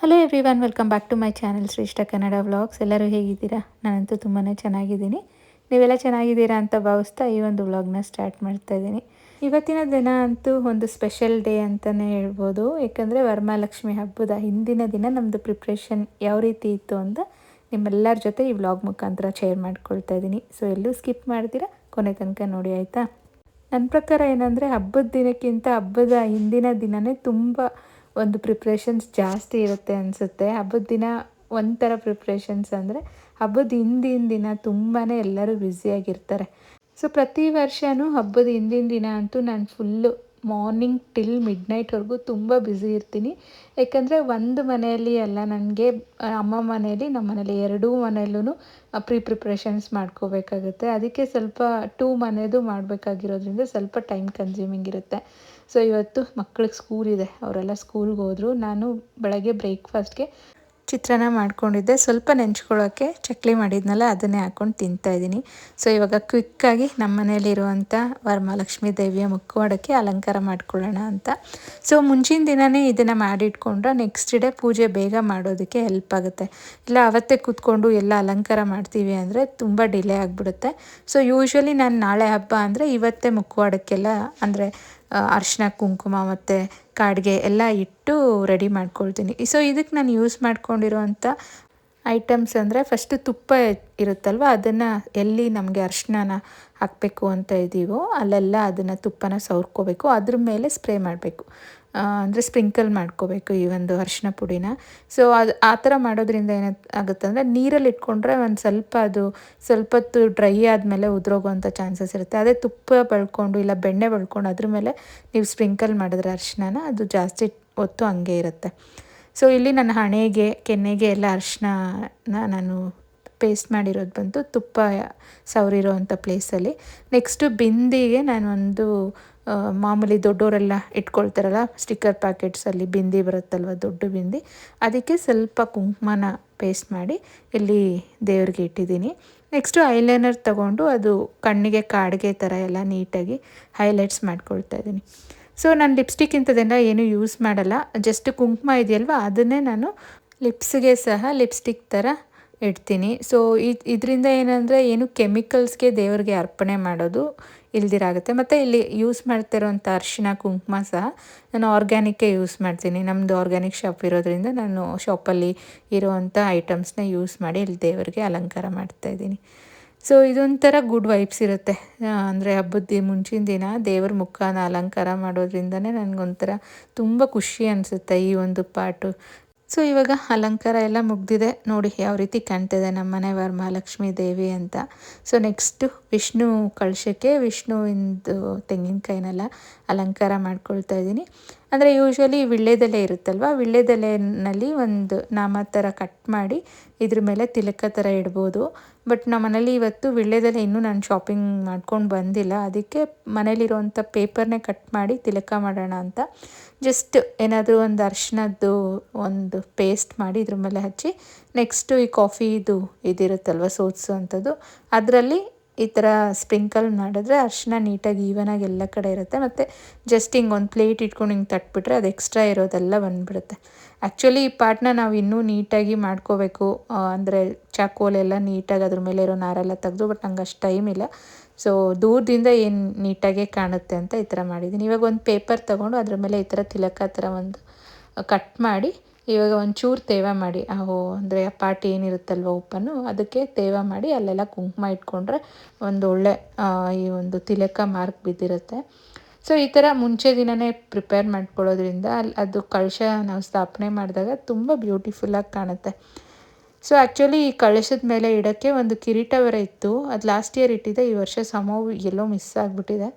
Hello everyone, welcome back to my channel Shreshtha Kannada vlogs. ಎಲ್ಲರೂ ಹೇಗಿದ್ದೀರಾ? ನಾನಂತೂ ತುಂಬಾ ಚೆನ್ನಾಗಿದ್ದೀನಿ. ನೀವೆಲ್ಲ ಚೆನ್ನಾಗಿದ್ದೀರಾ ಅಂತ ಭಾವಿಸ್ತಾ ಈ ಒಂದು ವ್ಲಾಗ್ನ ಸ್ಟಾರ್ಟ್ ಮಾಡ್ತಾ ಇದ್ದೀನಿ. ಇವತ್ತಿನ ದಿನ ಅಂತೂ ಒಂದು ಸ್ಪೆಷಲ್ ಡೇ ಅಂತಲೇ ಹೇಳ್ಬೋದು. ಯಾಕಂದರೆ ವರಮಹಾಲಕ್ಷ್ಮಿ ಹಬ್ಬದ ಹಿಂದಿನ ದಿನ ನಮ್ಮದು ಪ್ರಿಪ್ರೇಷನ್ ಯಾವ ರೀತಿ ಇತ್ತು ಅಂತ ನಿಮ್ಮೆಲ್ಲರ ಜೊತೆ ಈ ವ್ಲಾಗ್ ಮುಖಾಂತರ ಶೇರ್ ಮಾಡ್ಕೊಳ್ತಾ ಇದ್ದೀನಿ. ಸೊ ಎಲ್ಲೂ ಸ್ಕಿಪ್ ಮಾಡ್ತೀರಾ, ಕೊನೆ ತನಕ ನೋಡಿ ಆಯಿತಾ. ನನ್ನ ಪ್ರಕಾರ ಏನಂದರೆ ಹಬ್ಬದ ದಿನಕ್ಕಿಂತ ಹಬ್ಬದ ಹಿಂದಿನ ದಿನವೇ ತುಂಬ ಒಂದು ಪ್ರಿಪ್ರೇಷನ್ಸ್ ಜಾಸ್ತಿ ಇರುತ್ತೆ ಅನಿಸುತ್ತೆ. ಹಬ್ಬದ ದಿನ ಒಂಥರ ಪ್ರಿಪ್ರೇಷನ್ಸ್ ಅಂದರೆ ಹಬ್ಬದ ಹಿಂದಿನ ದಿನ ತುಂಬಾ ಎಲ್ಲರೂ ಬ್ಯುಸಿಯಾಗಿರ್ತಾರೆ. ಸೊ ಪ್ರತಿ ವರ್ಷವೂ ಹಬ್ಬದ ಹಿಂದಿನ ದಿನ ಅಂತೂ ನಾನು ಫುಲ್ಲು ಮಾರ್ನಿಂಗ್ ಟಿಲ್ ಮಿಡ್ ನೈಟ್ವರೆಗೂ ತುಂಬ ಬ್ಯುಸಿ ಇರ್ತೀನಿ. ಯಾಕಂದರೆ ಒಂದು ಮನೆಯಲ್ಲಿ ಅಲ್ಲ, ನನಗೆ ಅಮ್ಮ ಮನೆಯಲ್ಲಿ ನಮ್ಮ ಮನೇಲಿ ಎರಡೂ ಮನೆಯಲ್ಲೂ ಪ್ರಿಪ್ರೇಷನ್ಸ್ ಮಾಡ್ಕೋಬೇಕಾಗುತ್ತೆ. ಅದಕ್ಕೆ ಸ್ವಲ್ಪ 2 ಮನೆಯದು ಮಾಡಬೇಕಾಗಿರೋದ್ರಿಂದ ಸ್ವಲ್ಪ ಟೈಮ್ ಕನ್ಸ್ಯೂಮಿಂಗ್ ಇರುತ್ತೆ. ಸೊ ಇವತ್ತು ಮಕ್ಕಳಿಗೆ ಸ್ಕೂಲ್ ಇದೆ, ಅವರೆಲ್ಲ ಸ್ಕೂಲ್ಗೆ ಹೋದರು. ನಾನು ಬೆಳಗ್ಗೆ ಬ್ರೇಕ್ಫಾಸ್ಟ್ಗೆ ಚಿತ್ರಾನ್ನ ಮಾಡ್ಕೊಂಡಿದ್ದೆ. ಸ್ವಲ್ಪ ನೆಂಚ್ಕೊಳ್ಳೋಕ್ಕೆ ಚಕ್ಲಿ ಮಾಡಿದ್ನಲ್ಲ, ಅದನ್ನೇ ಹಾಕ್ಕೊಂಡು ತಿಂತಾಯಿದ್ದೀನಿ. ಸೊ ಇವಾಗ ಕ್ವಿಕ್ಕಾಗಿ ನಮ್ಮ ಮನೇಲಿರುವಂಥ ವರಮಹಾಲಕ್ಷ್ಮಿ ದೇವಿಯ ಮುಖವಾಡಕ್ಕೆ ಅಲಂಕಾರ ಮಾಡ್ಕೊಳ್ಳೋಣ ಅಂತ. ಸೊ ಮುಂಚಿನ ದಿನವೇ ಇದನ್ನು ಮಾಡಿಟ್ಕೊಂಡ್ರೆ ನೆಕ್ಸ್ಟ್ ಡೇ ಪೂಜೆ ಬೇಗ ಮಾಡೋದಕ್ಕೆ ಹೆಲ್ಪ್ ಆಗುತ್ತೆ. ಇಲ್ಲ ಅವತ್ತೇ ಕೂತ್ಕೊಂಡು ಎಲ್ಲ ಅಲಂಕಾರ ಮಾಡ್ತೀವಿ ಅಂದರೆ ತುಂಬ ಡಿಲೇ ಆಗಿಬಿಡುತ್ತೆ. ಸೊ ಯೂಶ್ವಲಿ ನಾನು ನಾಳೆ ಹಬ್ಬ ಅಂದರೆ ಇವತ್ತೇ ಮುಖವಾಡಕ್ಕೆಲ್ಲ ಅಂದರೆ ಅರಿಶಿನ ಕುಂಕುಮ ಮತ್ತು ಕಾಡಿಗೆ ಎಲ್ಲ ಇಟ್ಟು ರೆಡಿ ಮಾಡ್ಕೊಳ್ತೀನಿ. ಸೊ ಇದಕ್ಕೆ ನಾನು ಯೂಸ್ ಮಾಡ್ಕೊಂಡಿರೋವಂಥ ಐಟಮ್ಸ್ ಅಂದರೆ ಫಸ್ಟು ತುಪ್ಪ ಇರುತ್ತಲ್ವ, ಅದನ್ನು ಎಲ್ಲಿ ನಮಗೆ ಅರಿಶಿನ ಹಾಕಬೇಕು ಅಂತ ಇದ್ದೀವೋ ಅಲ್ಲೆಲ್ಲ ಅದನ್ನು ತುಪ್ಪನ ಸವರ್ಕೋಬೇಕು. ಅದ್ರ ಮೇಲೆ ಸ್ಪ್ರೇ ಮಾಡಬೇಕು, ಅಂದರೆ ಸ್ಪ್ರಿಂಕಲ್ ಮಾಡ್ಕೋಬೇಕು ಈ ಒಂದು ಅರಿಶಿನ ಪುಡಿನ. ಸೊ ಆ ಥರ ಮಾಡೋದ್ರಿಂದ ಏನಾಗುತ್ತೆ ಅಂದರೆ ನೀರಲ್ಲಿ ಇಟ್ಕೊಂಡ್ರೆ ಒಂದು ಸ್ವಲ್ಪ ಅದು ಸ್ವಲ್ಪ ಹೊತ್ತು ಡ್ರೈ ಆದಮೇಲೆ ಉದುರೋಗುವಂಥ ಚಾನ್ಸಸ್ ಇರುತ್ತೆ. ಅದೇ ತುಪ್ಪ ಬಳ್ಕೊಂಡು ಇಲ್ಲ ಬೆಣ್ಣೆ ಬಳ್ಕೊಂಡು ಅದ್ರ ಮೇಲೆ ನೀವು ಸ್ಪ್ರಿಂಕಲ್ ಮಾಡಿದ್ರೆ ಅರಿಶಿನ ಅದು ಜಾಸ್ತಿ ಹೊತ್ತು ಹಂಗೆ ಇರುತ್ತೆ. ಸೊ ಇಲ್ಲಿ ನನ್ನ ಹಣೆಗೆ ಕೆನ್ನೆಗೆ ಎಲ್ಲ ಅರಿಶಿನ ನಾನು ಪೇಸ್ಟ್ ಮಾಡಿರೋದು ಬಂತು ತುಪ್ಪ ಸವರಿರೋ ಅಂಥ ಪ್ಲೇಸಲ್ಲಿ. ನೆಕ್ಸ್ಟು ಬಿಂದಿಗೆ ನಾನು ಒಂದು ಮಾಮೂಲಿ ದೊಡ್ಡವರೆಲ್ಲ ಇಟ್ಕೊಳ್ತಾರಲ್ಲ ಸ್ಟಿಕ್ಕರ್ ಪ್ಯಾಕೆಟ್ಸಲ್ಲಿ ಬಿಂದಿ ಬರುತ್ತಲ್ವ, ದೊಡ್ಡ ಬಿಂದಿ, ಅದಕ್ಕೆ ಸ್ವಲ್ಪ ಕುಂಕುಮನ ಪೇಸ್ಟ್ ಮಾಡಿ ಇಲ್ಲಿ ದೇವ್ರಿಗೆ ಇಟ್ಟಿದ್ದೀನಿ. ನೆಕ್ಸ್ಟು ಐಲೈನರ್ ತೊಗೊಂಡು ಅದು ಕಣ್ಣಿಗೆ ಕಾಡಿಗೆ ಥರ ಎಲ್ಲ ನೀಟಾಗಿ ಹೈಲೈಟ್ಸ್ ಮಾಡ್ಕೊಳ್ತಾ ಇದ್ದೀನಿ. ಸೊ ನಾನು ಲಿಪ್ಸ್ಟಿಕ್ ಇಂಥದ್ದೆಲ್ಲ ಏನೂ ಯೂಸ್ ಮಾಡಲ್ಲ, ಜಸ್ಟ್ ಕುಂಕುಮ ಇದೆಯಲ್ವ ಅದನ್ನೇ ನಾನು ಲಿಪ್ಸ್ಗೆ ಸಹ ಲಿಪ್ಸ್ಟಿಕ್ ಥರ ಇಡ್ತೀನಿ. ಸೊ ಇದರಿಂದ ಏನಂದರೆ ಏನು ಕೆಮಿಕಲ್ಸ್ಗೆ ದೇವ್ರಿಗೆ ಅರ್ಪಣೆ ಮಾಡೋದು ಇಲ್ದಿರಾಗುತ್ತೆ. ಮತ್ತು ಇಲ್ಲಿ ಯೂಸ್ ಮಾಡ್ತಿರೋಂಥ ಅರಿಶಿನ ಕುಂಕುಮ ಸಹ ನಾನು ಆರ್ಗ್ಯಾನಿಕ್ಕೇ ಯೂಸ್ ಮಾಡ್ತೀನಿ. ನಮ್ಮದು ಆರ್ಗ್ಯಾನಿಕ್ ಶಾಪ್ ಇರೋದ್ರಿಂದ ನಾನು ಶಾಪಲ್ಲಿ ಇರೋವಂಥ ಐಟಮ್ಸ್ನ ಯೂಸ್ ಮಾಡಿ ಇಲ್ಲಿ ದೇವರಿಗೆ ಅಲಂಕಾರ ಮಾಡ್ತಾಯಿದ್ದೀನಿ. ಸೊ ಇದೊಂಥರ ಗುಡ್ ವೈಬ್ಸ್ ಇರುತ್ತೆ. ಅಂದರೆ ಹಬ್ಬದ ಮುಂಚಿನ ದಿನ ದೇವ್ರ ಮುಖನ ಅಲಂಕಾರ ಮಾಡೋದ್ರಿಂದನೇ ನನಗೊಂಥರ ತುಂಬ ಖುಷಿ ಅನಿಸುತ್ತೆ ಈ ಒಂದು ಪಾರ್ಟು. ಸೊ ಇವಾಗ ಅಲಂಕಾರ ಎಲ್ಲ ಮುಗಿದಿದೆ, ನೋಡಿ ಯಾವ ರೀತಿ ಕಾಣ್ತಿದೆ ನಮ್ಮ ಮನೆ ವರಮಹಾಲಕ್ಷ್ಮಿ ದೇವಿ ಅಂತ. ಸೊ ನೆಕ್ಸ್ಟು ವಿಷ್ಣು ಕಳಶಕ್ಕೆ ವಿಷ್ಣುವಿಂದು ತೆಂಗಿನಕಾಯಿನೆಲ್ಲ ಅಲಂಕಾರ ಮಾಡ್ಕೊಳ್ತಾ ಇದ್ದೀನಿ. ಅಂದರೆ ಯೂಶ್ವಲಿ ವೀಳ್ಯದೆಲೆ ಇರುತ್ತಲ್ವ, ವೀಳ್ಯದೆಲೆಯಲ್ಲಿ ಒಂದು ನಾಮ ಥರ ಕಟ್ ಮಾಡಿ ಇದ್ರ ಮೇಲೆ ತಿಲಕ ಥರ ಇಡ್ಬೋದು. ಬಟ್ ನಮ್ಮ ಮನೇಲಿ ಇವತ್ತು ವೀಳ್ಯದೆಲೆ ಇನ್ನೂ ನಾನು ಶಾಪಿಂಗ್ ಮಾಡ್ಕೊಂಡು ಬಂದಿಲ್ಲ, ಅದಕ್ಕೆ ಮನೇಲಿರುವಂಥ ಪೇಪರ್ನೇ ಕಟ್ ಮಾಡಿ ತಿಲಕ ಮಾಡೋಣ ಅಂತ ಜಸ್ಟ್ ಏನಾದರೂ ಒಂದು ಅರಿಶಿನದ್ದು ಒಂದು ಪೇಸ್ಟ್ ಮಾಡಿ ಇದ್ರ ಮೇಲೆ ಹಚ್ಚಿ ನೆಕ್ಸ್ಟು ಈ ಕಾಫಿದು ಇದಿರುತ್ತಲ್ವ ಸೋಸು ಅಂಥದ್ದು ಅದರಲ್ಲಿ ಈ ಥರ ಸ್ಪ್ರಿಂಕಲ್ ಮಾಡಿದ್ರೆ ಅರಿಶಿನ ನೀಟಾಗಿ ಈವನಾಗಿ ಎಲ್ಲ ಕಡೆ ಇರುತ್ತೆ. ಮತ್ತು ಜಸ್ಟ್ ಹಿಂಗೆ ಒಂದು ಪ್ಲೇಟ್ ಇಟ್ಕೊಂಡು ಹಿಂಗೆ ತಟ್ಬಿಟ್ರೆ ಅದು ಎಕ್ಸ್ಟ್ರಾ ಇರೋದೆಲ್ಲ ಬಂದುಬಿಡುತ್ತೆ. ಆ್ಯಕ್ಚುಲಿ ಈ ಪಾರ್ಟ್ನ ನಾವು ಇನ್ನೂ ನೀಟಾಗಿ ಮಾಡ್ಕೋಬೇಕು, ಅಂದರೆ ಚಾಕೋಲೆಲ್ಲ ನೀಟಾಗಿ ಅದ್ರ ಮೇಲೆ ಇರೋ ನಾರೆಲ್ಲ ತೆಗೆದು, ಬಟ್ ನಂಗೆ ಅಷ್ಟು ಟೈಮ್ ಇಲ್ಲ. ಸೊ ದೂರದಿಂದ ಏನು ನೀಟಾಗೆ ಕಾಣುತ್ತೆ ಅಂತ ಈ ಥರ ಮಾಡಿದ್ದೀನಿ. ಇವಾಗ ಒಂದು ಪೇಪರ್ ತೊಗೊಂಡು ಅದ್ರ ಮೇಲೆ ಈ ಥರ ತಿಲಕ ಥರ ಒಂದು ಕಟ್ ಮಾಡಿ ಇವಾಗ ಒಂಚೂರು ತೇವ ಮಾಡಿ ಅಂದರೆ ಆ ಪಾರ್ಟ್ ಏನಿರುತ್ತಲ್ವ ಓಪನ್ನು ಅದಕ್ಕೆ ತೇವ ಮಾಡಿ ಅಲ್ಲೆಲ್ಲ ಕುಂಕುಮ ಇಟ್ಕೊಂಡ್ರೆ ಒಂದು ಒಳ್ಳೆ ಈ ಒಂದು ತಿಲಕ ಮಾರ್ಕ್ ಬಿದ್ದಿರುತ್ತೆ. ಸೊ ಈ ಥರ ಮುಂಚೆ ದಿನವೇ ಪ್ರಿಪೇರ್ ಮಾಡ್ಕೊಳ್ಳೋದ್ರಿಂದ ಅದು ಕಳಶ ನಾವು ಸ್ಥಾಪನೆ ಮಾಡಿದಾಗ ತುಂಬ ಬ್ಯೂಟಿಫುಲ್ಲಾಗಿ ಕಾಣುತ್ತೆ. ಸೊ ಆ್ಯಕ್ಚುಲಿ ಈ ಕಳಶದ ಮೇಲೆ ಇಡೋಕ್ಕೆ ಒಂದು ಕಿರೀಟ ಬೇರೆ ಇತ್ತು. ಅದು ಲಾಸ್ಟ್ ಇಯರ್ ಇಟ್ಟಿದ್ದೆ, ಈ ವರ್ಷ ಸಮವ್ ಎಲ್ಲೋ ಮಿಸ್ ಆಗಿಬಿಟ್ಟಿದೆ.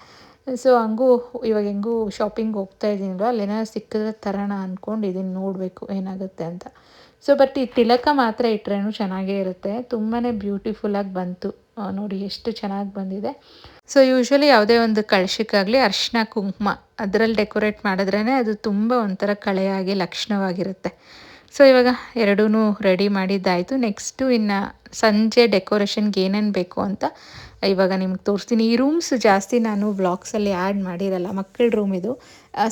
ಸೊ ಹಂಗೂ ಇವಾಗ ಹೆಂಗೂ ಶಾಪಿಂಗ್ ಹೋಗ್ತಾ ಇದ್ದೀನಲ್ವ, ಅಲ್ಲೇನಾದ್ರು ಸಿಕ್ಕಿದ್ರೆ ತರೋಣ ಅಂದ್ಕೊಂಡಿದ್ದೀನಿ, ನೋಡಬೇಕು ಏನಾಗುತ್ತೆ ಅಂತ. ಸೊ ಬಟ್ ಈ ತಿಲಕ ಮಾತ್ರ ಇಟ್ರೇನು ಚೆನ್ನಾಗೇ ಇರುತ್ತೆ. ತುಂಬಾ ಬ್ಯೂಟಿಫುಲ್ಲಾಗಿ ಬಂತು. ನೋಡಿ ಎಷ್ಟು ಚೆನ್ನಾಗಿ ಬಂದಿದೆ. ಸೊ ಯೂಶ್ವಲಿ ಯಾವುದೇ ಒಂದು ಕಳಶಕ್ಕಾಗಲಿ ಅರಿಶಿನ ಕುಂಕುಮ ಅದರಲ್ಲಿ ಡೆಕೋರೇಟ್ ಮಾಡಿದ್ರೇ ಅದು ತುಂಬ ಒಂಥರ ಕಳೆಯಾಗಿ ಲಕ್ಷಣವಾಗಿರುತ್ತೆ. ಸೊ ಇವಾಗ ಎರಡೂ ರೆಡಿ ಮಾಡಿದ್ದಾಯಿತು. ನೆಕ್ಸ್ಟು ಇನ್ನು ಸಂಜೆ ಡೆಕೋರೇಷನ್ಗೆ ಏನೇನು ಬೇಕು ಅಂತ ಇವಾಗ ನಿಮ್ಗೆ ತೋರಿಸ್ತೀನಿ. ಈ ರೂಮ್ಸ್ ಜಾಸ್ತಿ ನಾನು ವ್ಲಾಗ್ಸಲ್ಲಿ ಆ್ಯಡ್ ಮಾಡಿರಲ್ಲ, ಮಕ್ಕಳ ರೂಮ್ ಇದು.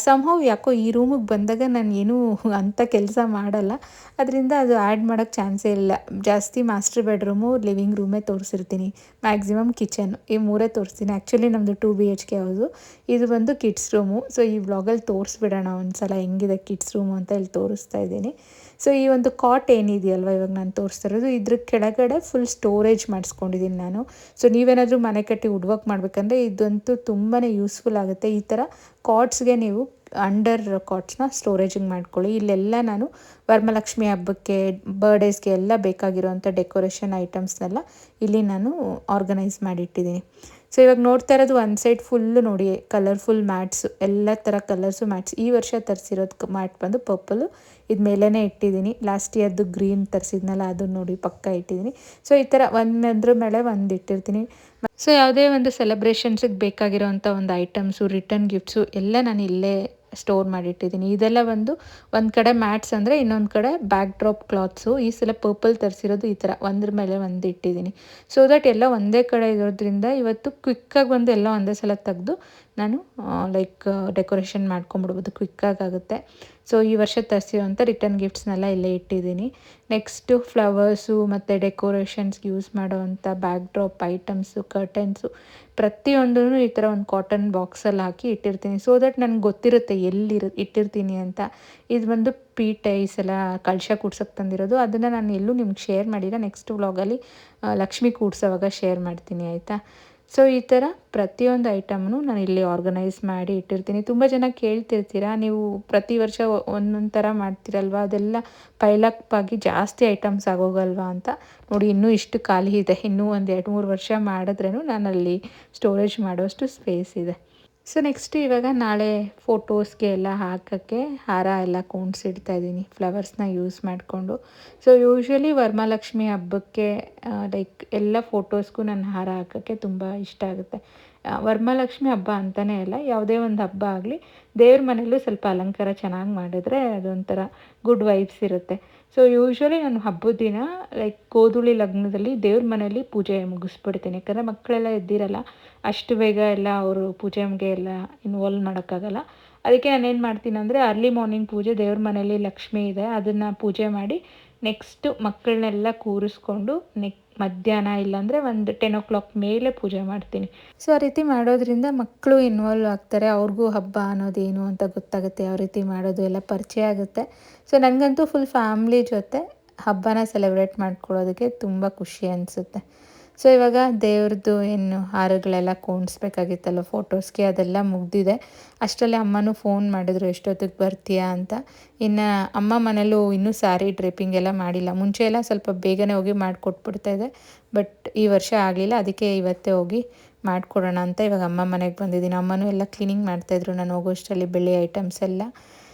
ಸಂಹವ್ ಯಾಕೋ ಈ ರೂಮಿಗೆ ಬಂದಾಗ ನಾನು ಏನೂ ಅಂಥ ಕೆಲಸ ಮಾಡಲ್ಲ, ಅದರಿಂದ ಅದು ಆ್ಯಡ್ ಮಾಡೋಕ್ಕೆ ಚಾನ್ಸೇ ಇಲ್ಲ. ಜಾಸ್ತಿ ಮಾಸ್ಟರ್ ಬೆಡ್ರೂಮು, ಲಿವಿಂಗ್ ರೂಮೇ ತೋರಿಸಿರ್ತೀನಿ, ಮ್ಯಾಕ್ಸಿಮಮ್ ಕಿಚನ್, ಈ ಮೂರೇ ತೋರಿಸ್ತೀನಿ. ಆ್ಯಕ್ಚುಲಿ ನಮ್ಮದು 2 BHK ಹೌದು, ಇದು ಬಂದು ಕಿಡ್ಸ್ ರೂಮು. ಸೊ ಈ ವ್ಲಾಗಲ್ಲಿ ತೋರಿಸ್ಬಿಡೋಣ ಒಂದು ಸಲ ಹೆಂಗಿದೆ ಕಿಡ್ಸ್ ರೂಮು ಅಂತ ಇಲ್ಲಿ ತೋರಿಸ್ತಾ ಇದ್ದೀನಿ. ಸೊ ಈ ಒಂದು ಕಾಟ್ ಏನಿದೆಯಲ್ವ ಇವಾಗ ನಾನು ತೋರಿಸ್ತಾ ಇರೋದು, ಇದ್ರ ಕೆಳಗಡೆ ಫುಲ್ ಸ್ಟೋರೇಜ್ ಮಾಡಿಸ್ಕೊಂಡಿದ್ದೀನಿ ನಾನು. ಸೊ ನೀವೇನಾದರೂ ಮನೆ ಕಟ್ಟಿ ವುಡ್ ವರ್ಕ್ ಮಾಡಬೇಕಂದ್ರೆ ಇದಂತೂ ತುಂಬಾ ಯೂಸ್ಫುಲ್ ಆಗುತ್ತೆ. ಈ ಥರ ಕಾಟ್ಸ್ಗೆ ನೀವು ಅಂಡರ್ ಕಾಟ್ಸ್ನ ಸ್ಟೋರೇಜಿಂಗ್ ಮಾಡ್ಕೊಳ್ಳಿ. ಇಲ್ಲೆಲ್ಲ ನಾನು ವರಮಹಾಲಕ್ಷ್ಮಿ ಹಬ್ಬಕ್ಕೆ, ಬರ್ಡೇಸ್ಗೆ ಎಲ್ಲ ಬೇಕಾಗಿರೋವಂಥ ಡೆಕೋರೇಷನ್ ಐಟಮ್ಸ್ನೆಲ್ಲ ಇಲ್ಲಿ ನಾನು ಆರ್ಗನೈಸ್ ಮಾಡಿಟ್ಟಿದ್ದೀನಿ. ಸೊ ಇವಾಗ ನೋಡ್ತಾ ಇರೋದು ಒಂದು ಸೈಡ್ ಫುಲ್ಲು ನೋಡಿ ಕಲರ್ಫುಲ್ ಮ್ಯಾಟ್ಸು, ಎಲ್ಲ ಥರ ಕಲರ್ಸು ಮ್ಯಾಟ್ಸ್. ಈ ವರ್ಷ ತರಿಸಿರೋದು ಮ್ಯಾಟ್ ಬಂದು ಪರ್ಪಲು, ಇದು ಮೇಲೇ ಇಟ್ಟಿದ್ದೀನಿ. ಲಾಸ್ಟ್ ಇಯರ್ದು ಗ್ರೀನ್ ತರಿಸಿದ್ನಲ್ಲ ಅದನ್ನು ನೋಡಿ ಪಕ್ಕ ಇಟ್ಟಿದ್ದೀನಿ. ಸೊ ಈ ಥರ ಒಂದ್ರ ಮೇಲೆ ಒಂದು ಇಟ್ಟಿರ್ತೀನಿ. ಸೊ ಯಾವುದೇ ಒಂದು ಸೆಲೆಬ್ರೇಷನ್ಸಿಗೆ ಬೇಕಾಗಿರೋವಂಥ ಒಂದು ಐಟಮ್ಸು, ರಿಟರ್ನ್ ಗಿಫ್ಟ್ಸು ಎಲ್ಲ ನಾನು ಇಲ್ಲೇ ಸ್ಟೋರ್ ಮಾಡಿಟ್ಟಿದ್ದೀನಿ. ಇದೆಲ್ಲ ಒಂದು ಕಡೆ ಮ್ಯಾಟ್ಸ್ ಅಂದರೆ, ಇನ್ನೊಂದು ಕಡೆ ಬ್ಯಾಕ್ ಡ್ರಾಪ್ ಕ್ಲಾತ್ಸು. ಈ ಸಲ ಪರ್ಪಲ್ ತರಿಸಿರೋದು ಈ ಥರ ಒಂದ್ರ ಮೇಲೆ ಒಂದು ಇಟ್ಟಿದ್ದೀನಿ. ಸೊ ದಟ್ ಎಲ್ಲ ಒಂದೇ ಕಡೆ ಇರೋದ್ರಿಂದ ಇವತ್ತು ಕ್ವಿಕ್ಕಾಗಿ ಬಂದು ಎಲ್ಲ ಒಂದೇ ಸಲ ತೆಗೆದು ನಾನು ಡೆಕೋರೇಷನ್ ಮಾಡ್ಕೊಂಬಿಡ್ಬೋದು, ಕ್ವಿಕ್ಕಾಗಿ ಆಗುತ್ತೆ. ಸೊ ಈ ವರ್ಷ ತರಿಸಿರೋಂಥ ರಿಟರ್ನ್ ಗಿಫ್ಟ್ಸ್ನೆಲ್ಲ ಇಲ್ಲೇ ಇಟ್ಟಿದ್ದೀನಿ. ನೆಕ್ಸ್ಟು ಫ್ಲವರ್ಸು ಮತ್ತು ಡೆಕೋರೇಷನ್ಸ್ಗೆ ಯೂಸ್ ಮಾಡೋವಂಥ ಬ್ಯಾಕ್ ಡ್ರಾಪ್ ಐಟಮ್ಸು, ಕರ್ಟನ್ಸು ಪ್ರತಿಯೊಂದೂ ಈ ಥರ ಒಂದು ಕಾಟನ್ ಬಾಕ್ಸಲ್ಲಿ ಹಾಕಿ ಇಟ್ಟಿರ್ತೀನಿ. ಸೊ ದಟ್ ನನಗೆ ಗೊತ್ತಿರುತ್ತೆ ಇಟ್ಟಿರ್ತೀನಿ ಅಂತ. ಇದು ಬಂದು ಪೀಠ ಈ ಸಲ ಕಳಶ ಕೂಡ್ಸೋಕ್ಕೆ ತಂದಿರೋದು, ಅದನ್ನು ನಾನು ಎಲ್ಲೂ ನಿಮ್ಗೆ ಶೇರ್ ಮಾಡಿಲ್ಲ. ನೆಕ್ಸ್ಟ್ ವ್ಲಾಗಲ್ಲಿ ಲಕ್ಷ್ಮಿ ಕೂಡ್ಸೋವಾಗ ಶೇರ್ ಮಾಡ್ತೀನಿ, ಆಯಿತಾ. ಸೊ ಈ ಥರ ಪ್ರತಿಯೊಂದು ಐಟಮ್ನು ನಾನು ಇಲ್ಲಿ ಆರ್ಗನೈಸ್ ಮಾಡಿ ಇಟ್ಟಿರ್ತೀನಿ. ತುಂಬ ಜನ ಕೇಳ್ತಿರ್ತೀರ, ನೀವು ಪ್ರತಿ ವರ್ಷ ಒಂದೊಂದು ಥರ ಮಾಡ್ತೀರಲ್ವ, ಅದೆಲ್ಲ ಪೈಲಪ್ ಆಗಿ ಜಾಸ್ತಿ ಐಟಮ್ಸ್ ಆಗೋಗಲ್ವಾ ಅಂತ. ನೋಡಿ ಇನ್ನೂ ಇಷ್ಟು ಖಾಲಿ ಇದೆ, ಇನ್ನೂ ಒಂದು 2-3 ವರ್ಷ ಮಾಡಿದ್ರೂ ನಾನು ಅಲ್ಲಿ ಸ್ಟೋರೇಜ್ ಮಾಡೋಷ್ಟು ಸ್ಪೇಸ್ ಇದೆ. ಸೊ ನೆಕ್ಸ್ಟ್ ಇವಾಗ ನಾಳೆ ಫೋಟೋಸ್ಗೆ ಎಲ್ಲ ಹಾಕೋಕ್ಕೆ ಹಾರ ಎಲ್ಲ ಕುಣಿಸಿಡ್ತಾಯಿದ್ದೀನಿ ಫ್ಲವರ್ಸ್ನ ಯೂಸ್ ಮಾಡಿಕೊಂಡು. ಸೊ ಯೂಶ್ವಲಿ ವರಮಹಾಲಕ್ಷ್ಮಿ ಹಬ್ಬಕ್ಕೆ ಎಲ್ಲ ಫೋಟೋಸ್ಗೂ ನಾನು ಹಾರ ಹಾಕೋಕ್ಕೆ ತುಂಬ ಇಷ್ಟ ಆಗುತ್ತೆ. ವರಮಹಾಲಕ್ಷ್ಮಿ ಹಬ್ಬ ಅಂತಲೇ ಅಲ್ಲ, ಯಾವುದೇ ಒಂದು ಹಬ್ಬ ಆಗಲಿ ದೇವ್ರ ಮನೆಯಲ್ಲೂ ಸ್ವಲ್ಪ ಅಲಂಕಾರ ಚೆನ್ನಾಗಿ ಮಾಡಿದ್ರೆ ಅದೊಂಥರ ಗುಡ್ ವೈಬ್ಸ್ ಇರುತ್ತೆ. ಸೊ ಯೂಶ್ವಲಿ ನಾನು ಹಬ್ಬದ ದಿನ ಗೋಧೂಳಿ ಲಗ್ನದಲ್ಲಿ ದೇವ್ರ ಮನೆಯಲ್ಲಿ ಪೂಜೆ ಮುಗಿಸ್ಬಿಡ್ತೀನಿ. ಯಾಕಂದರೆ ಮಕ್ಕಳೆಲ್ಲ ಎದ್ದಿರಲ್ಲ, ಅಷ್ಟು ಬೇಗ ಎಲ್ಲ ಅವರು ಪೂಜೆಗೆ ಎಲ್ಲ ಇನ್ವಾಲ್ವ್ ಮಾಡೋಕ್ಕಾಗಲ್ಲ. ಅದಕ್ಕೆ ನಾನೇನು ಮಾಡ್ತೀನಿ ಅಂದರೆ ಅರ್ಲಿ ಮಾರ್ನಿಂಗ್ ಪೂಜೆ, ದೇವ್ರ ಮನೆಯಲ್ಲಿ ಲಕ್ಷ್ಮಿ ಇದೆ ಅದನ್ನು ಪೂಜೆ ಮಾಡಿ ನೆಕ್ಸ್ಟು ಮಕ್ಕಳನ್ನೆಲ್ಲ ಕೂರಿಸ್ಕೊಂಡು ಮಧ್ಯಾಹ್ನ ಇಲ್ಲಾಂದರೆ ಒಂದು 10 o'clock ಮೇಲೆ ಪೂಜೆ ಮಾಡ್ತೀನಿ. ಸೊ ಆ ರೀತಿ ಮಾಡೋದ್ರಿಂದ ಮಕ್ಕಳು ಇನ್ವಾಲ್ವ್ ಆಗ್ತಾರೆ, ಅವ್ರಿಗೂ ಹಬ್ಬ ಅನ್ನೋದೇನು ಅಂತ ಗೊತ್ತಾಗುತ್ತೆ, ಯಾವ ರೀತಿ ಮಾಡೋದು ಎಲ್ಲ ಪರಿಚಯ ಆಗುತ್ತೆ. ಸೊ ನನಗಂತೂ ಫುಲ್ ಫ್ಯಾಮ್ಲಿ ಜೊತೆ ಹಬ್ಬನ ಸೆಲೆಬ್ರೇಟ್ ಮಾಡ್ಕೊಳ್ಳೋದಕ್ಕೆ ತುಂಬ ಖುಷಿ ಅನಿಸುತ್ತೆ. ಸೊ ಇವಾಗ ದೇವ್ರದ್ದು ಏನು ಹಾರಗಳೆಲ್ಲ ಕುಣಿಸ್ಬೇಕಾಗಿತ್ತಲ್ಲ ಫೋಟೋಸ್ಗೆ, ಅದೆಲ್ಲ ಮುಗ್ದಿದೆ. ಅಷ್ಟರಲ್ಲಿ ಅಮ್ಮನೂ ಫೋನ್ ಮಾಡಿದ್ರು ಎಷ್ಟೊತ್ತಿಗೆ ಬರ್ತೀಯಾ ಅಂತ. ಇನ್ನು ಅಮ್ಮ ಮನೇಲೂ ಇನ್ನೂ ಸ್ಯಾರಿ ಡ್ರೇಪಿಂಗ್ ಎಲ್ಲ ಮಾಡಿಲ್ಲ. ಮುಂಚೆ ಎಲ್ಲ ಸ್ವಲ್ಪ ಬೇಗನೆ ಹೋಗಿ ಮಾಡಿಕೊಟ್ಬಿಡ್ತಾಯಿದ್ದೆ, ಬಟ್ ಈ ವರ್ಷ ಆಗಲಿಲ್ಲ. ಅದಕ್ಕೆ ಇವತ್ತೇ ಹೋಗಿ ಮಾಡಿಕೊಡೋಣ ಅಂತ ಇವಾಗ ಅಮ್ಮ ಮನೆಗೆ ಬಂದಿದ್ದೀನಿ. ಅಮ್ಮನೂ ಎಲ್ಲ ಕ್ಲೀನಿಂಗ್ ಮಾಡ್ತಾಯಿದ್ರು ನಾನು ಹೋಗೋಷ್ಟರಲ್ಲಿ, ಬೆಳ್ಳಿ ಐಟಮ್ಸ್ ಎಲ್ಲ.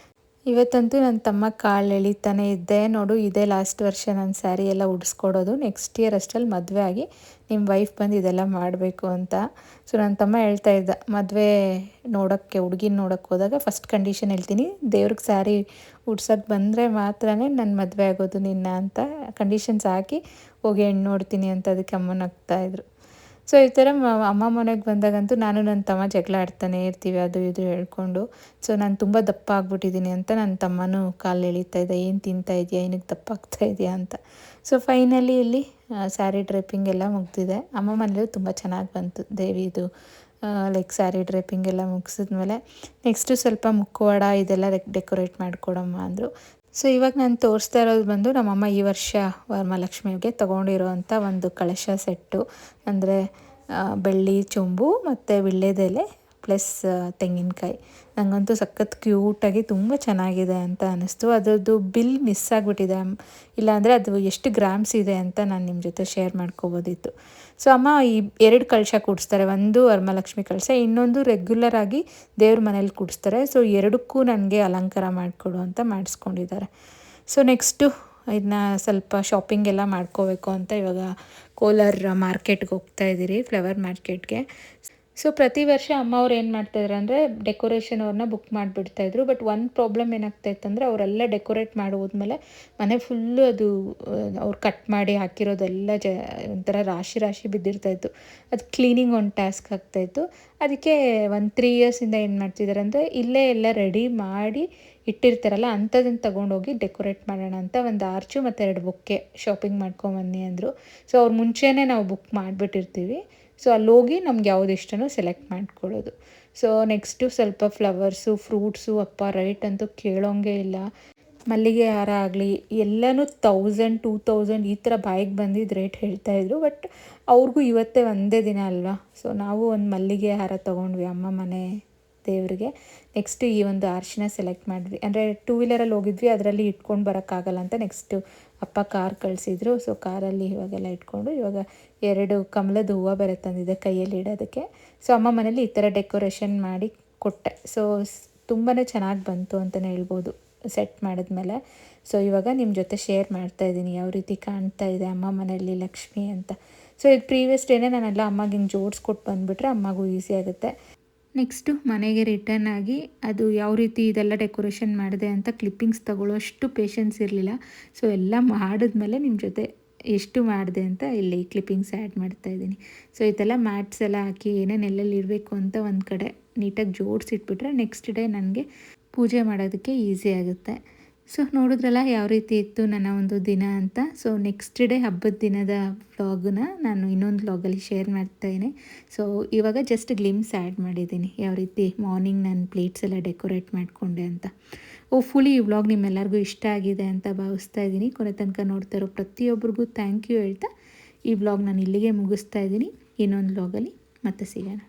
ಇವತ್ತಂತೂ ನನ್ನ ತಮ್ಮ ಕಾಳು ಎಳಿತಾನೆ ಇದ್ದೆ. ನೋಡು ಇದೇ ಲಾಸ್ಟ್ ವರ್ಷ ನನ್ನ ಸ್ಯಾರಿ ಎಲ್ಲ ಉಡಿಸ್ಕೊಡೋದು, ನೆಕ್ಸ್ಟ್ ಇಯರ್ ಅಷ್ಟರಲ್ಲಿ ಮದುವೆ ಆಗಿ ನಿಮ್ಮ ವೈಫ್ ಬಂದು ಇದೆಲ್ಲ ಮಾಡಬೇಕು ಅಂತ. ಸೊ ನನ್ನ ತಮ್ಮ ಹೇಳ್ತಾ ಇದ್ದ, ಮದುವೆ ನೋಡೋಕ್ಕೆ ಹುಡುಗಿನ ನೋಡೋಕ್ಕೆ ಹೋದಾಗ ಫಸ್ಟ್ ಕಂಡೀಷನ್ ಹೇಳ್ತೀನಿ, ದೇವ್ರಿಗೆ ಸ್ಯಾರಿ ಉಡ್ಸೋಕ್ಕೆ ಬಂದರೆ ಮಾತ್ರನೇ ನನ್ನ ಮದುವೆ ಆಗೋದು ನಿನ್ನ ಅಂತ ಕಂಡೀಷನ್ಸ್ ಹಾಕಿ ಹೋಗಿ ಹೆಣ್ಣು ನೋಡ್ತೀನಿ ಅಂತ. ಅದಕ್ಕೆ ಅಮ್ಮ ನಗ್ತಾಯಿದ್ರು. ಸೊ ಈ ಥರ ಅಮ್ಮ ಮನೆಗೆ ಬಂದಾಗಂತೂ ನಾನು ನನ್ನ ತಮ್ಮ ಜಗಳ ಆಡ್ತಾನೆ ಇರ್ತೀವಿ, ಅದು ಇದು ಹೇಳ್ಕೊಂಡು. ಸೊ ನಾನು ತುಂಬ ದಪ್ಪ ಆಗ್ಬಿಟ್ಟಿದ್ದೀನಿ ಅಂತ ನನ್ನ ತಮ್ಮನೂ ಕಾಲು ಎಳಿತಾ ಇದ್ದ, ಏನು ತಿಂತಾ ಇದೆಯಾ, ಏನಕ್ಕೆ ದಪ್ಪ ಆಗ್ತಾ ಇದೆಯಾ ಅಂತ. ಸೊ ಫೈನಲಿ ಇಲ್ಲಿ ಸ್ಯಾರಿ ಡ್ರೇಪಿಂಗ್ ಎಲ್ಲ ಮುಗ್ದಿದೆ. ಅಮ್ಮ ಮನೇಲಿ ತುಂಬ ಚೆನ್ನಾಗಿ ಬಂತು ದೇವಿದು ಸ್ಯಾರಿ ಡ್ರೇಪಿಂಗ್ ಎಲ್ಲ ಮುಗಿಸಿದ್ಮೇಲೆ ನೆಕ್ಸ್ಟು ಸ್ವಲ್ಪ ಮುಖವಾಡ ಇದೆಲ್ಲ ಡೆಕೋರೇಟ್ ಮಾಡಿಕೊಡಮ್ಮ ಅಂದರು. ಸೊ ಇವಾಗ ನಾನು ತೋರಿಸ್ತಾ ಇರೋದು ಬಂದು ನಮ್ಮಮ್ಮ ಈ ವರ್ಷ ವರಮಹಾಲಕ್ಷ್ಮಿಗೆ ತೊಗೊಂಡಿರೋವಂಥ ಒಂದು ಕಳಶ ಸೆಟ್ಟು. ಅಂದರೆ ಬೆಳ್ಳಿ ಚೊಂಬು ಮತ್ತು ವೀಳ್ಯದೆಲೆ ಪ್ಲಸ್ ತೆಂಗಿನಕಾಯಿ. ನನಗಂತೂ ಸಖತ್ ಕ್ಯೂಟಾಗಿ ತುಂಬ ಚೆನ್ನಾಗಿದೆ ಅಂತ ಅನ್ನಿಸ್ತು. ಅದರದ್ದು ಬಿಲ್ ಮಿಸ್ ಆಗಿಬಿಟ್ಟಿದೆ, ಇಲ್ಲಾಂದರೆ ಅದು ಎಷ್ಟು ಗ್ರಾಮ್ಸ್ ಇದೆ ಅಂತ ನಾನು ನಿಮ್ಮ ಜೊತೆ ಶೇರ್ ಮಾಡ್ಕೋಬೋದಿತ್ತು. ಸೊ ಅಮ್ಮ ಈ 2 ಕಳಶ ಕೂಡಿಸ್ತಾರೆ, ಒಂದು ವರಮಹಾಲಕ್ಷ್ಮಿ ಕಳಶ, ಇನ್ನೊಂದು ರೆಗ್ಯುಲರ್ ಆಗಿ ದೇವ್ರ ಮನೇಲಿ ಕೂಡಿಸ್ತಾರೆ. ಸೊ ಎರಡಕ್ಕೂ ನನಗೆ ಅಲಂಕಾರ ಮಾಡಿಕೊಡು ಅಂತ ಮಾಡಿಸ್ಕೊಂಡಿದ್ದಾರೆ. ಸೊ ನೆಕ್ಸ್ಟು ಇದನ್ನ ಸ್ವಲ್ಪ ಶಾಪಿಂಗ್ ಎಲ್ಲ ಮಾಡ್ಕೋಬೇಕು ಅಂತ ಇವಾಗ ಕೋಲಾರ ಮಾರ್ಕೆಟ್ಗೆ ಹೋಗ್ತಾ ಇದ್ದೀರಿ, ಫ್ಲವರ್ ಮಾರ್ಕೆಟ್ಗೆ. ಸೊ ಪ್ರತಿ ವರ್ಷ ಅಮ್ಮ ಅವ್ರು ಏನು ಮಾಡ್ತಾಯಿದ್ರು ಅಂದರೆ ಡೆಕೋರೇಷನ್ ಅವ್ರನ್ನ ಬುಕ್ ಮಾಡಿಬಿಡ್ತಾಯಿದ್ರು. ಬಟ್ ಒಂದು ಪ್ರಾಬ್ಲಮ್ ಏನಾಗ್ತಾಯಿತ್ತು ಅಂದರೆ ಅವರೆಲ್ಲ ಡೆಕೋರೇಟ್ ಮಾಡಿ ಹೋದ್ಮೇಲೆ ಮನೆ ಫುಲ್ಲು ಅದು ಅವ್ರು ಕಟ್ ಮಾಡಿ ಹಾಕಿರೋದೆಲ್ಲ ಒಂಥರ ರಾಶಿ ರಾಶಿ ಬಿದ್ದಿರ್ತಾಯಿತ್ತು. ಅದು ಕ್ಲೀನಿಂಗ್ ಒಂದು ಟಾಸ್ಕ್ ಆಗ್ತಾಯಿತ್ತು. ಅದಕ್ಕೆ ಒಂದು 3 ಇಯರ್ಸಿಂದ ಏನು ಮಾಡ್ತಿದ್ದಾರೆ ಅಂದರೆ ಇಲ್ಲೇ ಎಲ್ಲ ರೆಡಿ ಮಾಡಿ ಇಟ್ಟಿರ್ತಾರಲ್ಲ ಅಂಥದನ್ನು ತೊಗೊಂಡೋಗಿ ಡೆಕೋರೇಟ್ ಮಾಡೋಣ ಅಂತ ಒಂದು ಆರ್ಚು ಮತ್ತು 2 ಬೊಕ್ಕೆ ಶಾಪಿಂಗ್ ಮಾಡ್ಕೊಂಬನ್ನಿ ಅಂದರು. ಸೊ ಅವ್ರು ಮುಂಚೆನೇ ನಾವು ಬುಕ್ ಮಾಡಿಬಿಟ್ಟಿರ್ತೀವಿ. ಸೊ ಅಲ್ಲೋಗಿ ನಮ್ಗೆ ಯಾವ್ದು ಇಷ್ಟನೋ ಸೆಲೆಕ್ಟ್ ಮಾಡ್ಕೊಳ್ಳೋದು. ಸೊ ನೆಕ್ಸ್ಟು ಸ್ವಲ್ಪ ಫ್ಲವರ್ಸು, ಫ್ರೂಟ್ಸು, ಅಪ್ಪ ರೇಟ್ ಅಂತೂ ಕೇಳೋಂಗೆ ಇಲ್ಲ. ಮಲ್ಲಿಗೆ ಹಾರ ಆಗಲಿ ಎಲ್ಲನೂ 1000-2000 ಈ ಥರ ಬಾಯಿಗೆ ಬಂದಿದ್ದು ರೇಟ್ ಹೇಳ್ತಾಯಿದ್ರು. ಬಟ್ ಅವ್ರಿಗೂ ಇವತ್ತೇ ಒಂದೇ ದಿನ ಅಲ್ವಾ. ಸೊ ನಾವು ಒಂದು ಮಲ್ಲಿಗೆ ಹಾರ ತೊಗೊಂಡ್ವಿ ಅಮ್ಮ ಮನೆ ದೇವರಿಗೆ. ನೆಕ್ಸ್ಟು ಈ ಒಂದು ಅರಿಶಿನ ಸೆಲೆಕ್ಟ್ ಮಾಡಿದ್ವಿ, ಅಂದರೆ 2 ವೀಲರಲ್ಲಿ ಹೋಗಿದ್ವಿ, ಅದರಲ್ಲಿ ಇಟ್ಕೊಂಡು ಬರೋಕ್ಕಾಗಲ್ಲ ಅಂತ ನೆಕ್ಸ್ಟು ಅಪ್ಪ ಕಾರ್ ಕಳಿಸಿದ್ರು. ಸೊ ಕಾರಲ್ಲಿ ಇವಾಗೆಲ್ಲ ಇಟ್ಕೊಂಡು ಇವಾಗ 2 ಕಮಲದ ಹೂವು ಬೇರೆ ತಂದಿದ್ದೆ ಕೈಯಲ್ಲಿ ಇಡೋದಕ್ಕೆ. ಸೊ ಅಮ್ಮ ಮನೇಲಿ ಈ ಥರ ಡೆಕೋರೇಷನ್ ಮಾಡಿ ಕೊಟ್ಟೆ. ಸೊ ತುಂಬಾ ಚೆನ್ನಾಗಿ ಬಂತು ಅಂತಲೇ ಹೇಳ್ಬೋದು ಸೆಟ್ ಮಾಡಿದ್ಮೇಲೆ. ಸೊ ಇವಾಗ ನಿಮ್ಮ ಜೊತೆ ಶೇರ್ ಮಾಡ್ತಾಯಿದ್ದೀನಿ ಯಾವ ರೀತಿ ಕಾಣ್ತಾ ಇದೆ ಅಮ್ಮ ಮನೆಯಲ್ಲಿ ಲಕ್ಷ್ಮಿ ಅಂತ. ಸೊ ಇದು ಪ್ರೀವಿಯಸ್ ಡೇನೇ ನಾನೆಲ್ಲ ಅಮ್ಮಗೆ ಹಿಂಗೆ ಜೋಡಿಸ್ಕೊಟ್ಟು ಬಂದುಬಿಟ್ರೆ ಅಮ್ಮಗೂ ಈಸಿ ಆಗುತ್ತೆ. ನೆಕ್ಸ್ಟು ಮನೆಗೆ ರಿಟರ್ನ್ ಆಗಿ ಅದು ಯಾವ ರೀತಿ ಇದೆಲ್ಲ ಡೆಕೋರೇಷನ್ ಮಾಡಿದೆ ಅಂತ ಕ್ಲಿಪ್ಪಿಂಗ್ಸ್ ತಗೊಳ್ಳೋಷ್ಟು ಪೇಷನ್ಸ್ ಇರಲಿಲ್ಲ. ಸೊ ಎಲ್ಲ ಮಾಡಿದ್ಮೇಲೆ ನಿಮ್ಮ ಜೊತೆ ಎಷ್ಟು ಮಾಡಿದೆ ಅಂತ ಇಲ್ಲಿ ಕ್ಲಿಪ್ಪಿಂಗ್ಸ್ ಆ್ಯಡ್ ಮಾಡ್ತಾಯಿದ್ದೀನಿ. ಸೊ ಇದೆಲ್ಲ ಮ್ಯಾಟ್ಸ್ ಎಲ್ಲ ಹಾಕಿ ಏನೇನು ಎಲ್ಲೆಲ್ಲಿ ಇರಬೇಕು ಅಂತ ಒಂದು ಕಡೆ ನೀಟಾಗಿ ಜೋಡಿಸಿಟ್ಬಿಟ್ರೆ ನೆಕ್ಸ್ಟ್ ಡೇ ನನಗೆ ಪೂಜೆ ಮಾಡೋದಕ್ಕೆ ಈಸಿ ಆಗುತ್ತೆ. ಸೊ ನೋಡಿದ್ರಲ್ಲ ಯಾವ ರೀತಿ ಇತ್ತು ನನ್ನ ಒಂದು ದಿನ ಅಂತ. ಸೊ ನೆಕ್ಸ್ಟ್ ಡೇ ಹಬ್ಬದ ದಿನದ ವ್ಲಾಗನ್ನ ನಾನು ಇನ್ನೊಂದು ವ್ಲಾಗಲ್ಲಿ ಶೇರ್ ಮಾಡ್ತಾಯಿದ್ದೀನಿ. ಸೊ ಇವಾಗ ಜಸ್ಟ್ ಗ್ಲಿಮ್ಸ್ ಆ್ಯಡ್ ಮಾಡಿದ್ದೀನಿ ಯಾವ ರೀತಿ ಮಾರ್ನಿಂಗ್ ನಾನು ಪ್ಲೇಟ್ಸ್ ಎಲ್ಲ ಡೆಕೋರೇಟ್ ಮಾಡಿಕೊಂಡೆ ಅಂತ. ಹೋಪ್ಫುಲಿ ಈ ವ್ಲಾಗ್ ನಿಮ್ಮೆಲ್ಲರಿಗೂ ಇಷ್ಟ ಆಗಿದೆ ಅಂತ ಭಾವಿಸ್ತಾ ಇದ್ದೀನಿ. ಕೊನೆ ತನಕ ನೋಡ್ತಾ ಇರೋ ಪ್ರತಿಯೊಬ್ಬರಿಗೂ ಥ್ಯಾಂಕ್ ಯು ಹೇಳ್ತಾ ಈ ವ್ಲಾಗ್ ನಾನು ಇಲ್ಲಿಗೆ ಮುಗಿಸ್ತಾ ಇದ್ದೀನಿ. ಇನ್ನೊಂದು ವ್ಲಾಗಲ್ಲಿ ಮತ್ತೆ ಸಿಗೋಣ.